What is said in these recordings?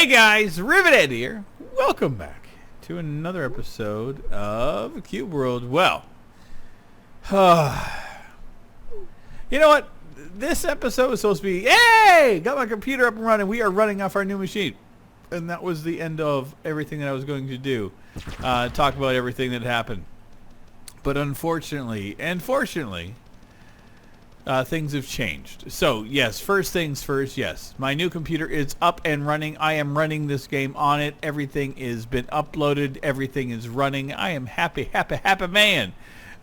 Hey guys, Rivet here. Welcome back to another episode of Cube World. Well, you know what? This episode was supposed to be, hey, got my computer up and running. We are running off our new machine. And that was the end of everything that I was going to do. Talk about everything that happened. But unfortunately, and fortunately, things have changed. So, yes, first things first, yes. My new computer is up and running. I am running this game on it. Everything has been uploaded. Everything is running. I am happy man.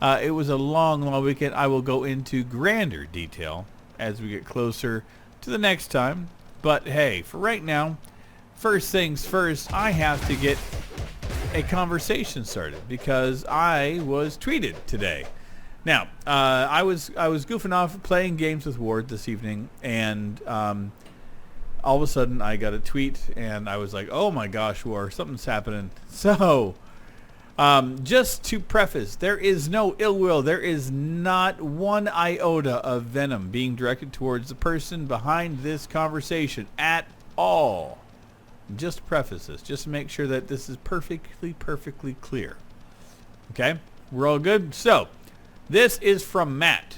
It was a long weekend. I will go into grander detail as we get closer to the next time. But, hey, for right now, first things first, I have to get a conversation started because I was tweeted today. Now, I was goofing off playing games with Ward this evening, and all of a sudden I got a tweet, and I was like, oh my gosh, Ward, something's happening. So, just to preface, there is no ill will. There is not one iota of venom being directed towards the person behind this conversation at all. Just to preface this, just to make sure that this is perfectly clear. Okay? We're all good? So, this is from Matt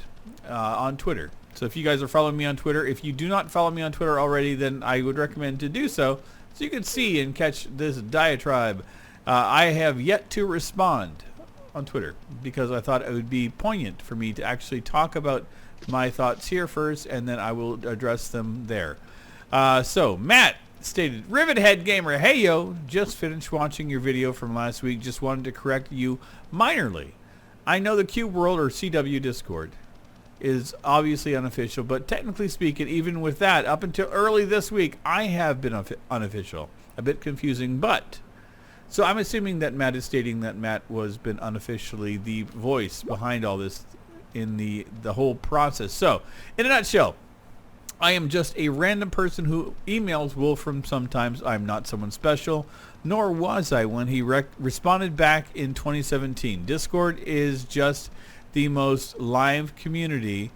on Twitter. So if you guys are following me on Twitter, if you do not follow me on Twitter already, then I would recommend to do so you can see and catch this diatribe. I have yet to respond on Twitter because I thought it would be poignant for me to actually talk about my thoughts here first, and then I will address them there. So Matt stated, Rivet Head Gamer, hey yo, just finished watching your video from last week. Just wanted to correct you minorly. I know the Cube World or CW Discord is obviously unofficial, but technically speaking, even with that, up until early this week, I have been unofficial. A bit confusing, but so I'm assuming that Matt is stating that Matt was been unofficially the voice behind all this in the whole process. So, in a nutshell, I am just a random person who emails Wolfram sometimes. I'm not someone special, nor was I when he responded back in 2017. Discord is just the most live community,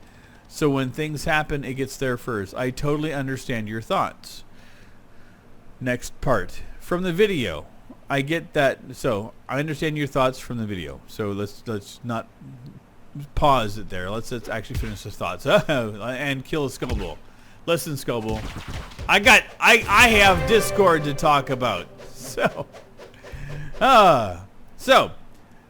so when things happen, it gets there first. I totally understand your thoughts. Next part. From the video, I get that. So, I understand your thoughts from the video. So, let's not pause it there. Let's actually finish the thoughts. And kill a Skullbull. Listen, Skullbull, I have Discord to talk about. So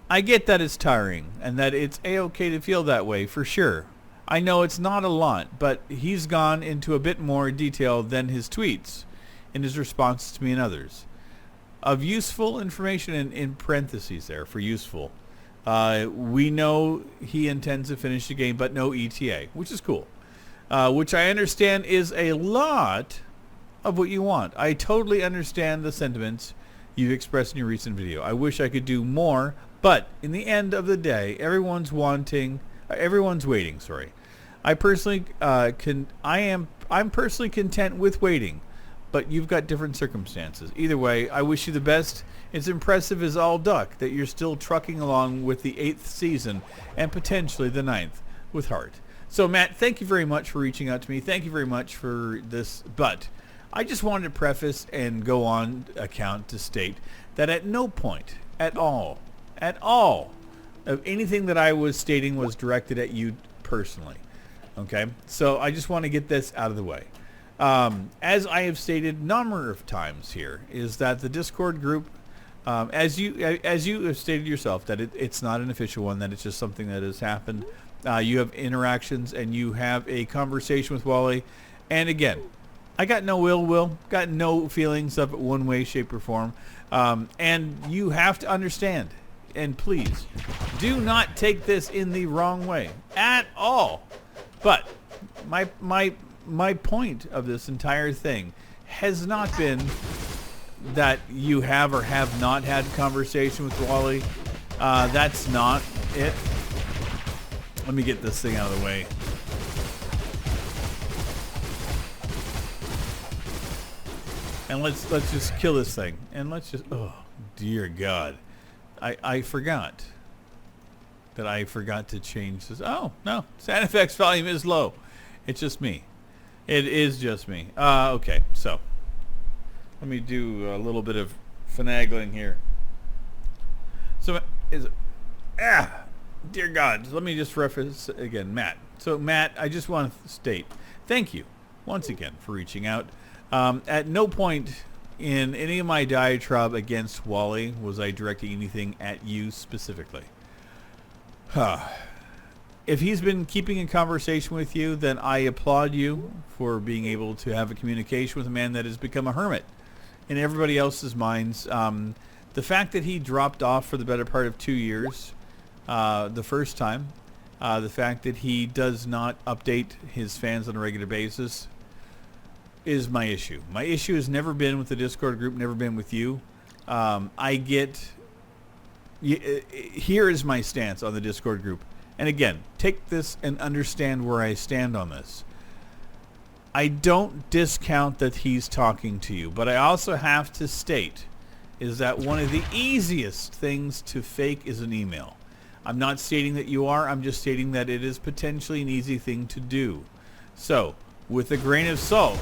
I get that it's tiring and that it's a-okay to feel that way for sure. I know it's not a lot, but he's gone into a bit more detail than his tweets in his responses to me and others. Of useful information in parentheses there for useful. We know he intends to finish the game, but no ETA, which is cool. Which I understand is a lot of what you want. I totally understand the sentiments you've expressed in your recent video. I wish I could do more, but in the end of the day, everyone's waiting. Sorry, I personally I'm personally content with waiting, but you've got different circumstances. Either way, I wish you the best. It's impressive as all duck that you're still trucking along with the 8th season and potentially the 9th with heart. So, Matt, thank you very much for reaching out to me. Thank you very much for this. But I just wanted to preface and go on account to state that at no point at all, of anything that I was stating was directed at you personally. Okay? So I just want to get this out of the way. As I have stated a number of times here, is that the Discord group, as you have stated yourself, that it's not an official one, that it's just something that has happened. You have interactions and you have a conversation with Wollay. And again, I got no ill will, got no feelings of it one way, shape, or form. And you have to understand, and please, do not take this in the wrong way at all. But my point of this entire thing has not been that you have or have not had conversation with Wollay. That's not it. Let me get this thing out of the way. And let's just kill this thing. And let's just, oh dear God. I forgot that I forgot to change this. Oh, no. Sound effects volume is low. It's just me. It is just me. Okay, so Let me do a little bit of finagling here. So, dear God, let me just reference again, Matt. So, Matt, I just want to state, thank you once again for reaching out. At no point in any of my diatribe against Wollay was I directing anything at you specifically. If he's been keeping a conversation with you, then I applaud you for being able to have a communication with a man that has become a hermit in everybody else's minds. The fact that he dropped off for the better part of 2 years, the first time, the fact that he does not update his fans on a regular basis is my issue. My issue has never been with the Discord group, never been with you. Here is my stance on the Discord group. And again, take this and understand where I stand on this. I don't discount that he's talking to you, but I also have to state is that one of the easiest things to fake is an email. I'm not stating that you are, I'm just stating that it is potentially an easy thing to do. So, with a grain of salt,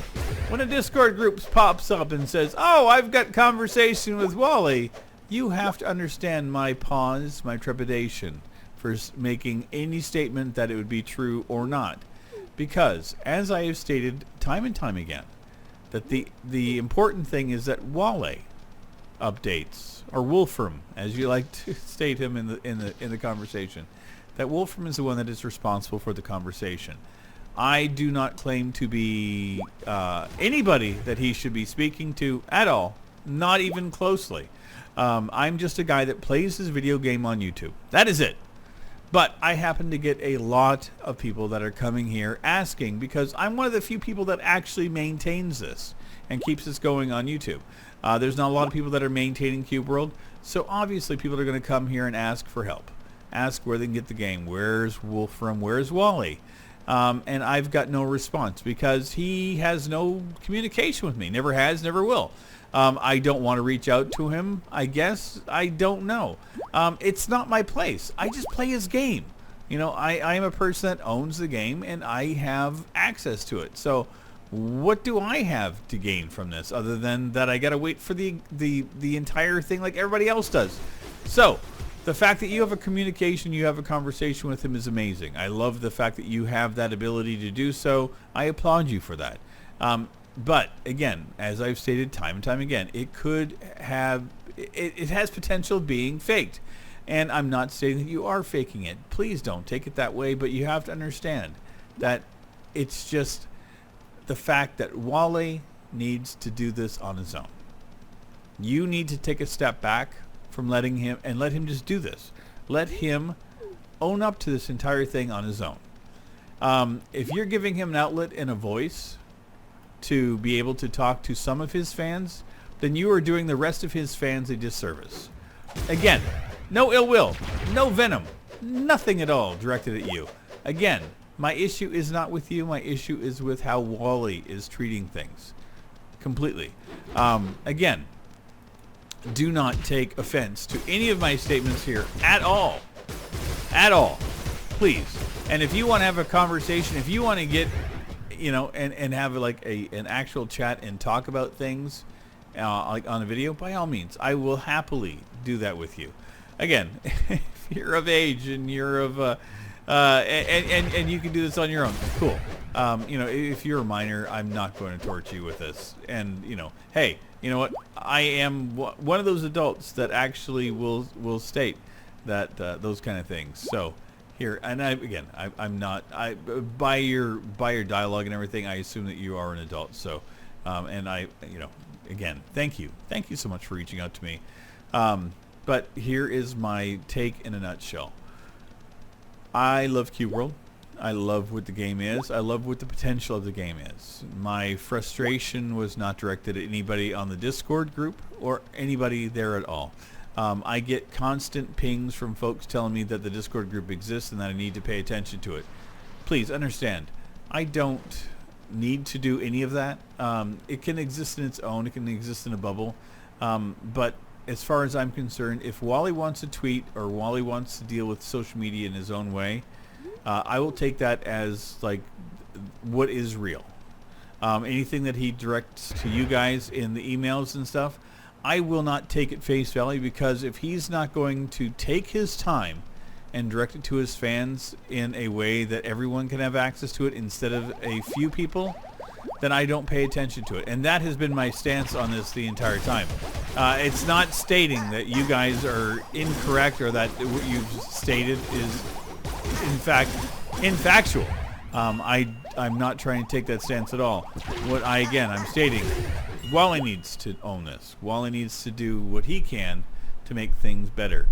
when a Discord group pops up and says, oh, I've got conversation with Wollay, you have to understand my pause, my trepidation for making any statement that it would be true or not. Because, as I have stated time and time again, that the important thing is that Wollay updates, or Wolfram, as you like to state him in the conversation, that Wolfram is the one that is responsible for the conversation. I do not claim to be anybody that he should be speaking to at all, not even closely. I'm just a guy that plays his video game on YouTube. That is it. But I happen to get a lot of people that are coming here asking, because I'm one of the few people that actually maintains this and keeps this going on YouTube. There's not a lot of people that are maintaining Cube World, so obviously people are going to come here and ask for help. Ask where they can get the game. Where's Wolfram? Where's Wollay? And I've got no response because he has no communication with me. Never has, never will. I don't want to reach out to him, I guess. I don't know. It's not my place. I just play his game. You know, I am a person that owns the game and I have access to it. So what do I have to gain from this other than that I got to wait for the entire thing like everybody else does? So the fact that you have a communication, you have a conversation with him is amazing. I love the fact that you have that ability to do so. I applaud you for that. But again, as I've stated time and time again, it could have, it has potential being faked. And I'm not stating that you are faking it. Please don't take it that way, but you have to understand that it's just the fact that Wollay needs to do this on his own. You need to take a step back from letting him, and let him just do this. Let him own up to this entire thing on his own. If you're giving him an outlet and a voice to be able to talk to some of his fans, then you are doing the rest of his fans a disservice. Again, no ill will, no venom, nothing at all directed at you. Again, my issue is not with you. My issue is with how Wollay is treating things. Completely. Again, do not take offense to any of my statements here at all. At all. Please. And if you want to have a conversation, if you want to get, you know, and have like an actual chat and talk about things like on a video, by all means, I will happily do that with you. Again, if you're of age and you're of and you can do this on your own, cool. You know, if you're a minor, I'm not going to torture you with this. And you know, hey, you know what? I am one of those adults that actually will state that those kind of things. So here, and I'm not. By your dialogue and everything, I assume that you are an adult. So, and you know, again, thank you so much for reaching out to me. But here is my take in a nutshell. I love Cube World. I love what the game is. I love what the potential of the game is. My frustration was not directed at anybody on the Discord group or anybody there at all. I get constant pings from folks telling me that the Discord group exists and that I need to pay attention to it. Please understand, I don't need to do any of that. It can exist in its own. It can exist in a bubble. But as far as I'm concerned, if Wollay wants to tweet or Wollay wants to deal with social media in his own way, I will take that as like what is real. Anything that he directs to you guys in the emails and stuff, I will not take at face value, because if he's not going to take his time and direct it to his fans in a way that everyone can have access to it instead of a few people, then I don't pay attention to it. And that has been my stance on this the entire time. It's not stating that you guys are incorrect or that what you've stated is in fact infactual. I'm not trying to take that stance at all. I'm stating Wollay needs to own this. Wollay needs to do what he can to make things better.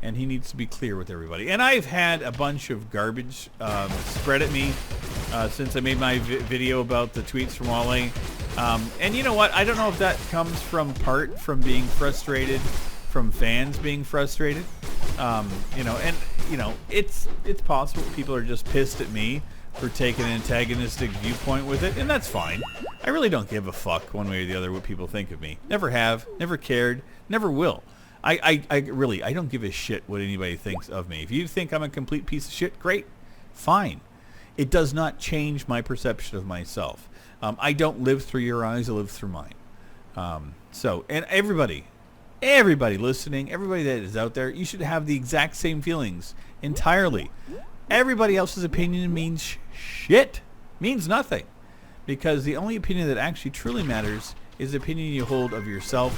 And he needs to be clear with everybody. And I've had a bunch of garbage spread at me since I made my video about the tweets from Wollay. And you know what? I don't know if that comes from being frustrated, from fans being frustrated. It's possible people are just pissed at me for taking an antagonistic viewpoint with it, and that's fine. I really don't give a fuck one way or the other what people think of me. Never have, never cared, never will. I don't give a shit what anybody thinks of me. If you think I'm a complete piece of shit, great, fine. It does not change my perception of myself. I don't live through your eyes, I live through mine. And everybody listening, everybody that is out there, you should have the exact same feelings entirely. Everybody else's opinion means shit, means nothing. Because the only opinion that actually truly matters is the opinion you hold of yourself,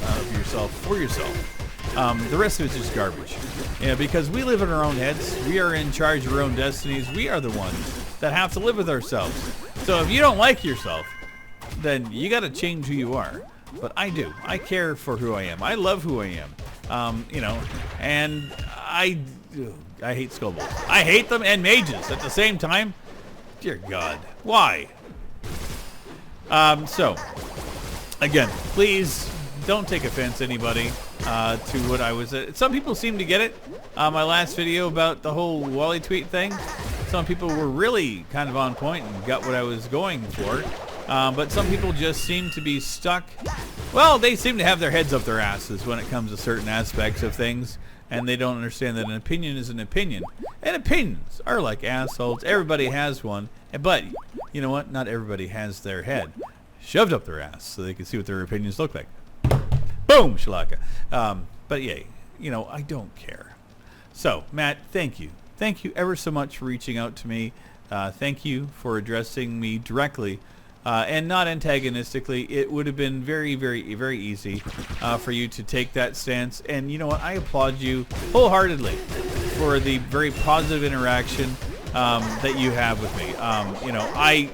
for yourself. The rest of it's just garbage. Because we live in our own heads. We are in charge of our own destinies. We are the ones that have to live with ourselves. So if you don't like yourself, then you got to change who you are. But I do. I care for who I am. I love who I am. And I hate skullbolts. I hate them and mages at the same time. Dear God, why? Again, please don't take offense, anybody, to what I was. Some people seem to get it. My last video about the whole Wollay tweet thing. Some people were really kind of on point and got what I was going for. But some people just seem to be stuck. Well, they seem to have their heads up their asses when it comes to certain aspects of things. And they don't understand that an opinion is an opinion. And opinions are like assholes. Everybody has one. But you know what? Not everybody has their head shoved up their ass so they can see what their opinions look like. Boom, shalaka. But yeah, I don't care. So, Matt, thank you. Thank you ever so much for reaching out to me. Thank you for addressing me directly and not antagonistically. It would have been very, very, very easy for you to take that stance. And you know what? I applaud you wholeheartedly for the very positive interaction that you have with me. I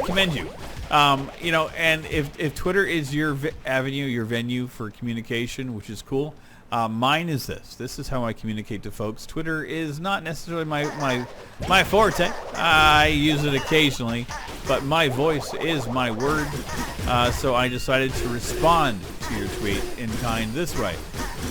commend you. And if Twitter is your avenue, your venue for communication, which is cool, mine is this. This is how I communicate to folks. Twitter is not necessarily my forte. I use it occasionally, but my voice is my word. So I decided to respond to your tweet in kind this way.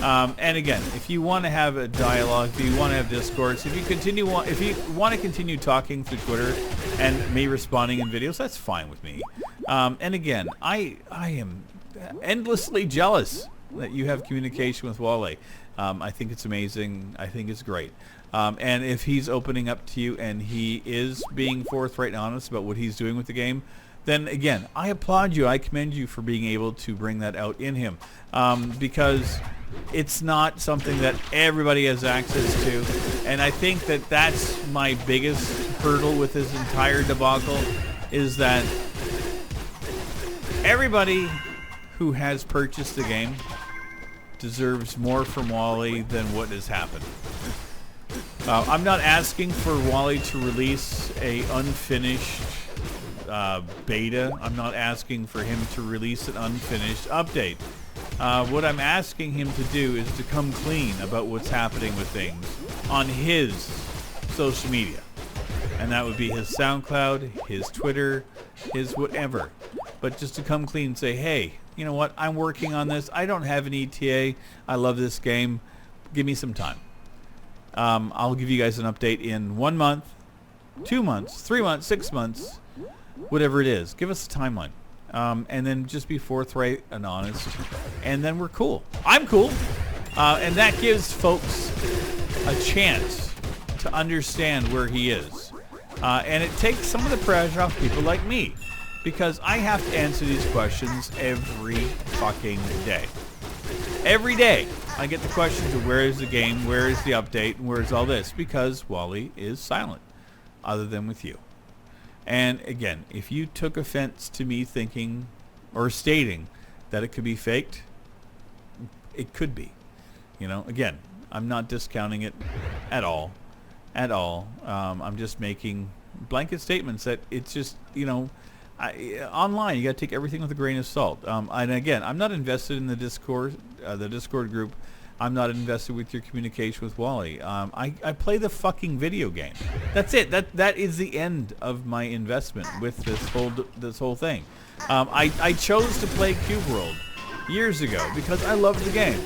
And again, if you want to have a dialogue, if you want to have discourse, if you want to continue talking through Twitter and me responding in videos, that's fine with me. And again, I am endlessly jealous that you have communication with Wollay. I think it's amazing. I think it's great. And if he's opening up to you and he is being forthright and honest about what he's doing with the game, then again, I applaud you. I commend you for being able to bring that out in him. Because it's not something that everybody has access to. And I think that that's my biggest hurdle with this entire debacle, is that everybody who has purchased the game deserves more from Wollay than what has happened. I'm not asking for Wollay to release a unfinished beta. I'm not asking for him to release an unfinished update. What I'm asking him to do is to come clean about what's happening with things on his social media. And that would be his SoundCloud, his Twitter, his whatever. But just to come clean and say, hey, you know what? I'm working on this. I don't have an ETA. I love this game. Give me some time. I'll give you guys an update in 1 month, 2 months, 3 months, 6 months, whatever it is. Give us a timeline. And then just be forthright and honest. And then we're cool. I'm cool. And that gives folks a chance to understand where he is. And it takes some of the pressure off people like me, because I have to answer these questions every fucking day. Every day I get the questions of where is the game, where is the update, and where is all this, because Wollay is silent, other than with you. And again, if you took offense to me thinking or stating that it could be faked, it could be. You know, again, I'm not discounting it at all. At all. I'm just making blanket statements that it's just, you know, online you got to take everything with a grain of salt. And again, I'm not invested in the Discord group. I'm not invested with your communication with Wollay. I play the fucking video game. That's it. That is the end of my investment with this whole thing. I chose to play Cube World years ago because I loved the game.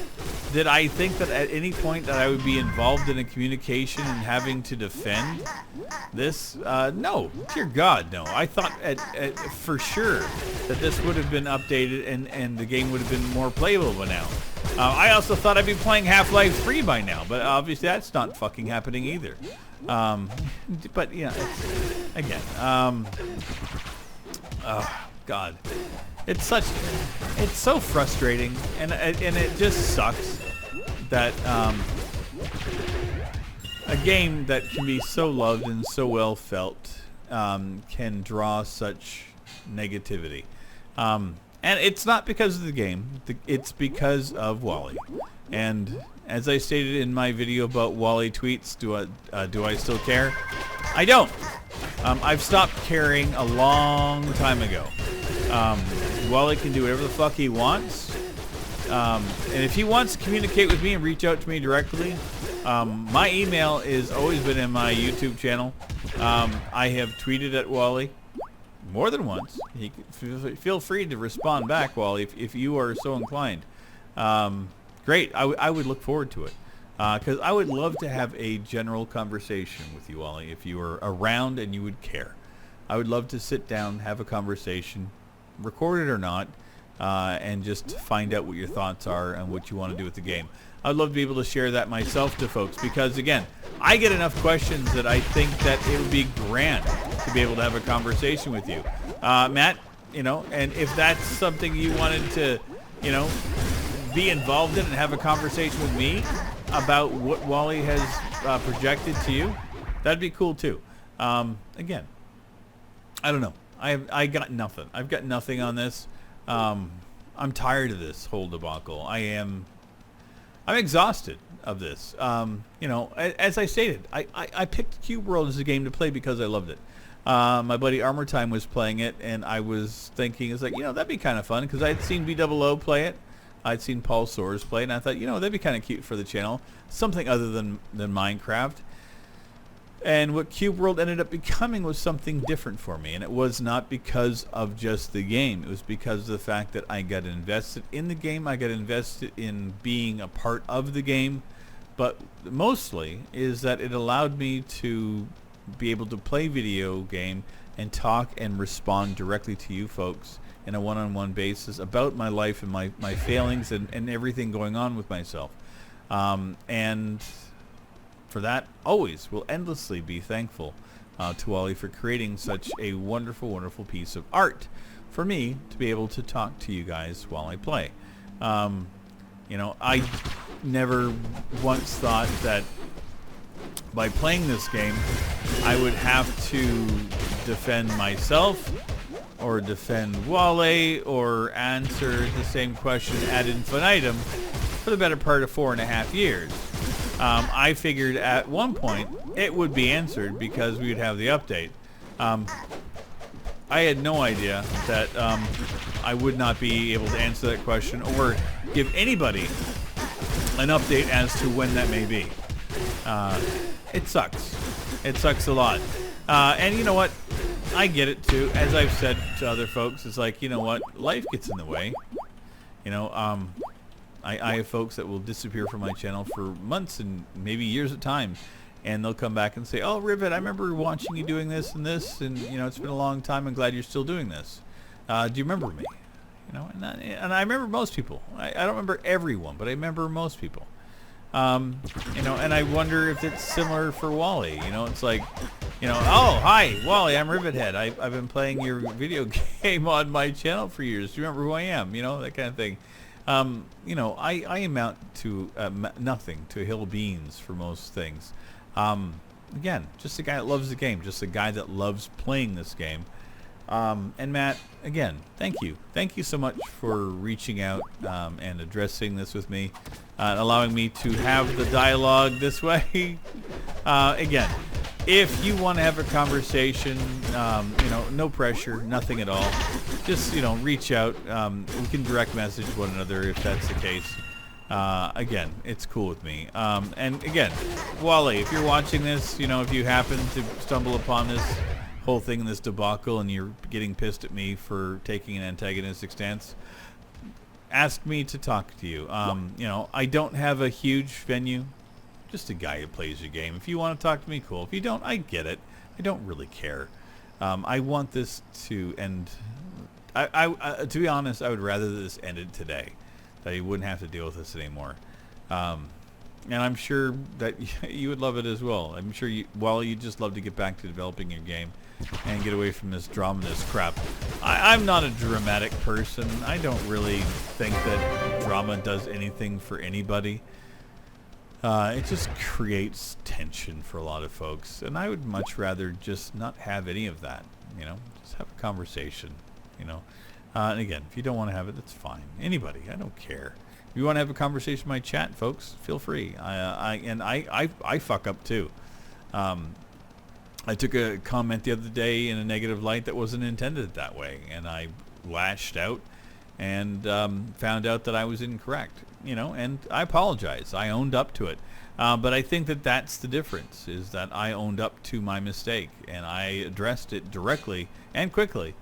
Did I think that at any point that I would be involved in a communication and having to defend this? No. Dear God, no. I thought for sure that this would have been updated and the game would have been more playable by now. I also thought I'd be playing Half-Life 3 by now, but obviously that's not fucking happening either. But, yeah, again, oh, God. It's so frustrating, and it just sucks that a game that can be so loved and so well felt can draw such negativity. And it's not because of the game, it's because of Wollay. And as I stated in my video about Wollay tweets, do I still care? I don't. I've stopped caring a long time ago. Wollay can do whatever the fuck he wants. And if he wants to communicate with me and reach out to me directly, my email has always been in my YouTube channel. I have tweeted at Wollay more than once. Feel free to respond back, Wollay, if you are so inclined. Great. I would look forward to it. Because I would love to have a general conversation with you, Wollay, if you were around and you would care. I would love to sit down, have a conversation, record it or not, and just find out what your thoughts are and what you want to do with the game. I'd love to be able to share that myself to folks, because again, I get enough questions that I think that it would be grand to be able to have a conversation with you. Matt, you know, and if that's something you wanted to, you know, be involved in and have a conversation with me about what Wollay has projected to you, that'd be cool too. Again, I don't know. I got nothing. I've got nothing on this. I'm tired of this whole debacle. I'm exhausted of this. You know, as I stated, I picked Cube World as a game to play because I loved it. My buddy Armor Time was playing it, and I was thinking, it's like, you know, that'd be kind of fun, because I'd seen BOO play it. I'd seen Paul Soares play, and I thought, you know, that'd be kind of cute for the channel. Something other than Minecraft. And what Cube World ended up becoming was something different for me. And it was not because of just the game. It was because of the fact that I got invested in the game. I got invested in being a part of the game. But mostly is that it allowed me to be able to play video game and talk and respond directly to you folks in a one-on-one basis about my life and my failings and everything going on with myself. And for that, always will endlessly be thankful to Wollay for creating such a wonderful, wonderful piece of art for me to be able to talk to you guys while I play. You know, I never once thought that by playing this game, I would have to defend myself or defend Wollay or answer the same question ad infinitum for the better part of 4.5 years. I figured at one point it would be answered because we would have the update. I had no idea that I would not be able to answer that question or give anybody an update as to when that may be. It sucks. It sucks a lot. And you know what? I get it too. As I've said to other folks, it's like, you know what? Life gets in the way. You know, I have folks that will disappear from my channel for months and maybe years at time, and they'll come back and say, "Oh, Rivet, I remember watching you doing this, and you know, it's been a long time. I'm glad you're still doing this. Do you remember me?" You know, and I remember most people. I don't remember everyone, but I remember most people. You know, and I wonder if it's similar for Wollay. You know, it's like You know, oh, hi, Wally, I'm Rivet Head. I've been playing your video game on my channel for years. Do you remember who I am? You know, that kind of thing. You know, I amount to nothing, to a hill of beans for most things. Again, just a guy that loves the game, just a guy that loves playing this game. And Matt, again, thank you. Thank you so much for reaching out and addressing this with me, allowing me to have the dialogue this way. Again, if you want to have a conversation, you know, no pressure, nothing at all. Just, you know, reach out. We can direct message one another if that's the case. Again, it's cool with me. And again, Wally, if you're watching this, you know, if you happen to stumble upon this whole thing in this debacle and you're getting pissed at me for taking an antagonistic stance, ask me to talk to you. You know, I don't have a huge venue. Just a guy who plays your game. If you want to talk to me, cool. If you don't, I get it. I don't really care. I want this to end. To be honest, I would rather this ended today, that you wouldn't have to deal with this anymore. And I'm sure that you would love it as well. I'm sure you'd just love to get back to developing your game and get away from this drama, this crap. I'm not a dramatic person. I don't really think that drama does anything for anybody. It just creates tension for a lot of folks, and I would much rather just not have any of that, you know, just have a conversation, you know. And again, if you don't want to have it, that's fine. Anybody, I don't care. If you want to have a conversation in my chat, folks, feel free. I fuck up too. I took a comment the other day in a negative light that wasn't intended that way, and I lashed out and found out that I was incorrect, you know, and I apologize. I owned up to it. But I think that that's the difference, is that I owned up to my mistake, and I addressed it directly and quickly.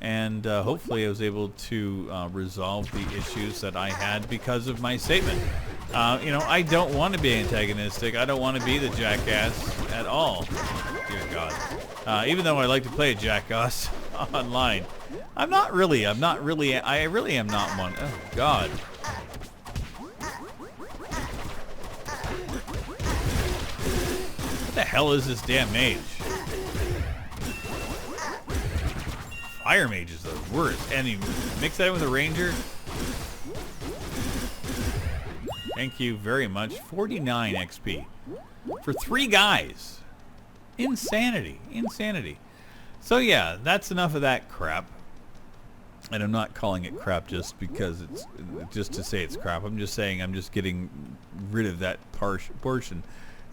And hopefully I was able to resolve the issues that I had because of my statement. You know, I don't want to be antagonistic. I don't want to be the jackass at all. Dear God. Even though I like to play a jackass online. I really am not one. Oh, God. What the hell is this damn mage? Fire mage is the worst. And you mix that in with a ranger? Thank you very much. 49 XP. For 3 guys. Insanity. Insanity. So yeah, that's enough of that crap. And I'm not calling it crap just because it's just to say it's crap. I'm just saying I'm just getting rid of that portion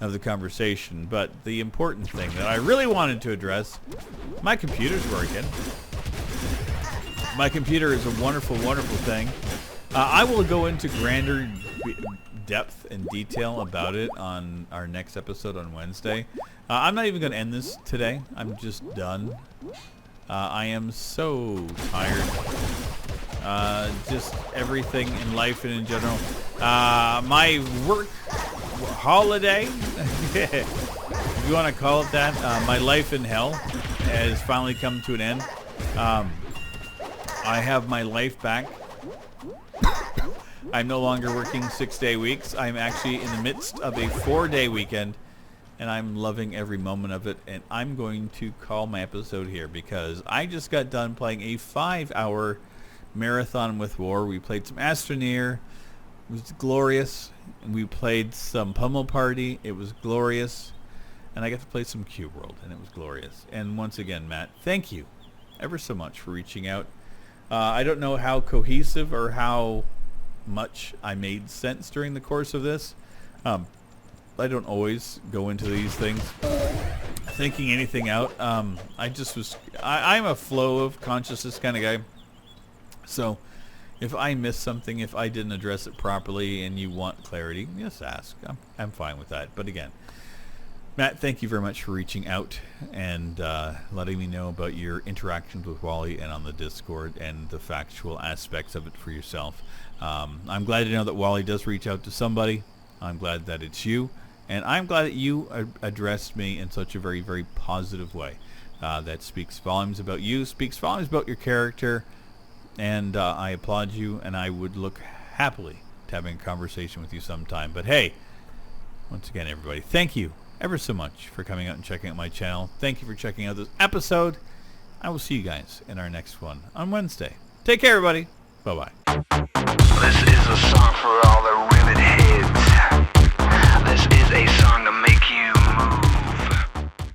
of the conversation. But the important thing that I really wanted to address, my computer's working. My computer is a wonderful, wonderful thing. I will go into grander depth and detail about it on our next episode on Wednesday. I'm not even going to end this today. I'm just done. I am so tired. Just everything in life and in general. My work holiday, if you want to call it that, my life in hell has finally come to an end. I have my life back. I'm no longer working 6-day weeks. I'm actually in the midst of a 4-day weekend, and I'm loving every moment of it. And I'm going to call my episode here because I just got done playing a 5-hour marathon with War. We played some Astroneer. It was glorious. And we played some Pummel Party. It was glorious. And I got to play some Cube World, and it was glorious. And once again, Matt, thank you ever so much for reaching out. I don't know how cohesive or how much I made sense during the course of this. I don't always go into these things thinking anything out. I'm a flow of consciousness kind of guy. So if I miss something, if I didn't address it properly and you want clarity, just ask. I'm fine with that. But again, Matt, thank you very much for reaching out and letting me know about your interactions with Wally and on the Discord and the factual aspects of it for yourself. I'm glad to know that Wally does reach out to somebody. I'm glad that it's you. And I'm glad that you addressed me in such a very, very positive way. That speaks volumes about you, speaks volumes about your character. And I applaud you, and I would look happily to having a conversation with you sometime. But hey, once again, everybody, thank you ever so much for coming out and checking out my channel. Thank you for checking out this episode. I will see you guys in our next one on Wednesday. Take care, everybody. Bye-bye. This is a song for all the